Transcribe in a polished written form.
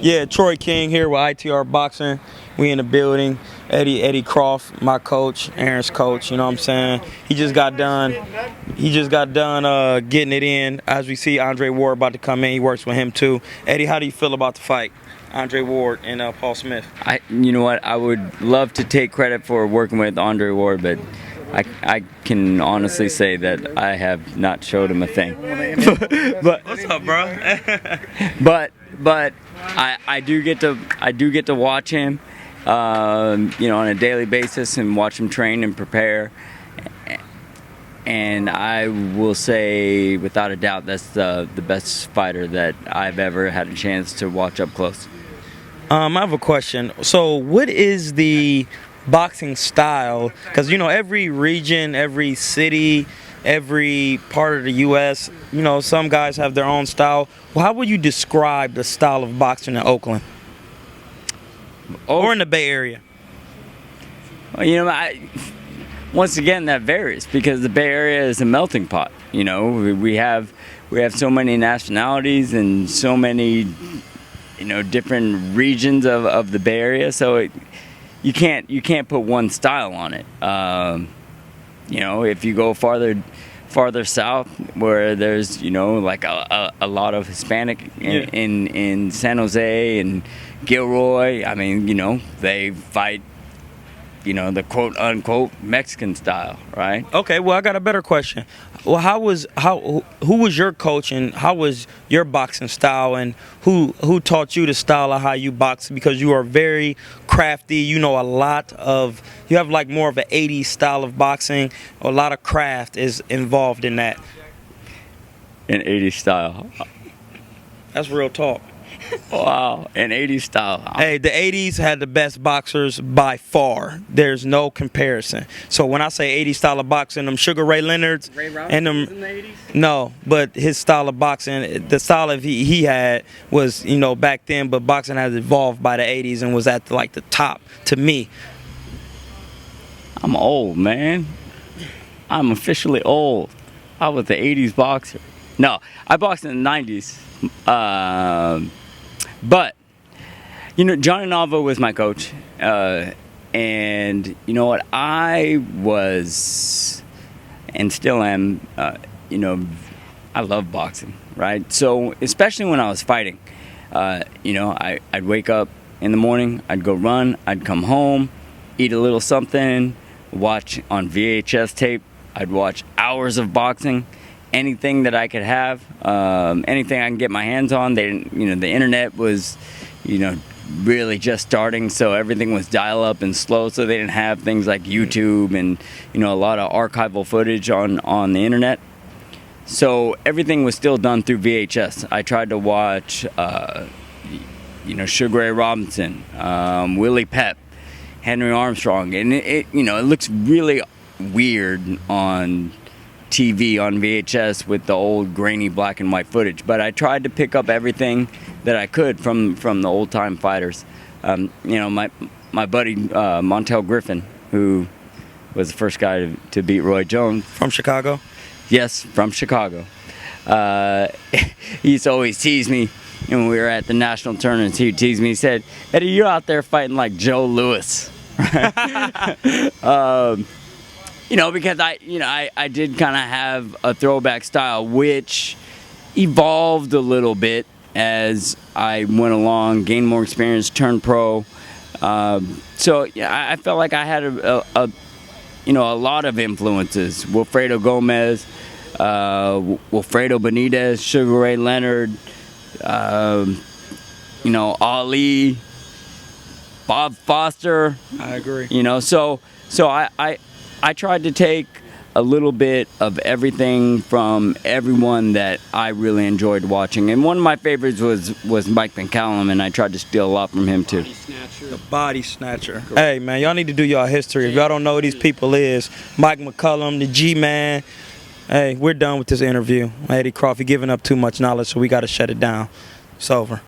Yeah, Troy King here with ITRboxing. We in the building. Eddie Croft, my coach, Aaron's coach. You know what I'm saying? He just got done. Getting it in. As we see, Andre Ward about to come in. He works with him too. Eddie, how do you feel about the fight, Andre Ward and Paul Smith? You know what? I would love to take credit for working with Andre Ward, but I can honestly say that I have not showed him a thing. But what's up, bro? but I do get to watch him, you know, on a daily basis and watch him train and prepare. And I will say, without a doubt, that's the best fighter that I've ever had a chance to watch up close. I have a question. So, what is the boxing style? Because, you know, every region, every city, every part of the U.S., you know, some guys have their own style. Well, how would you describe the style of boxing in Oakland? Or in the Bay Area? Well, you know, once again, that varies because the Bay Area is a melting pot. You know, we have so many nationalities and so many, you know, different regions of the Bay Area. So you can't put one style on it. You know, if you go farther south, where there's, you know, like a lot of Hispanic in San Jose and Gilroy, I mean, you know, they fight, you know, the quote unquote Mexican style, right? Okay, well, I got a better question. Well, who was your coach and how was your boxing style, and who taught you the style of how you box? Because you are very crafty. You know you have like more of an 80s style of boxing. A lot of craft is involved in that. An 80s style. That's real talk. Wow, an 80s style. Hey, the 80s had the best boxers by far. There's no comparison. So when I say 80s style of boxing, them Sugar Ray Leonards and them, in the 80s? No, but his style of boxing, the style of he had was, you know, back then, but boxing has evolved by the 80s and was at like the top to me. I'm old, man. I'm officially old. I was the 80s boxer. No, I boxed in the 90s. But, you know, Johnny Nava was my coach, and you know what, I was, and still am, you know, I love boxing, right? So, especially when I was fighting, you know, I'd wake up in the morning, I'd go run, I'd come home, eat a little something, watch on VHS tape, I'd watch hours of boxing. Anything that I could have, anything I can get my hands on. You know, the internet was, you know, really just starting, so everything was dial-up and slow. So they didn't have things like YouTube and, you know, a lot of archival footage on the internet. So everything was still done through VHS. I tried to watch, you know, Sugar Ray Robinson, Willie Pep, Henry Armstrong, and you know, it looks really weird on TV on VHS with the old grainy black and white footage, but I tried to pick up everything that I could from the old time fighters. You know, my buddy Montel Griffin, who was the first guy to beat Roy Jones from Chicago. Yes, from Chicago. He used to always tease me, and when we were at the national tournaments, he would tease me. He said, "Eddie, you're out there fighting like Joe Louis." You know, because I did kind of have a throwback style, which evolved a little bit as I went along, gained more experience, turned pro. So yeah, I felt like I had you know, a lot of influences. Wilfredo Gomez, Wilfredo Benitez, Sugar Ray Leonard, you know, Ali, Bob Foster. I agree. You know, so I tried to take a little bit of everything from everyone that I really enjoyed watching. And one of my favorites was Mike McCallum, and I tried to steal a lot from him too. The body snatcher. Hey, man, y'all need to do y'all history. If y'all don't know who these people is, Mike McCallum, the G-Man. Hey, we're done with this interview. Eddie Croft, you're giving up too much knowledge, so we got to shut it down. It's over.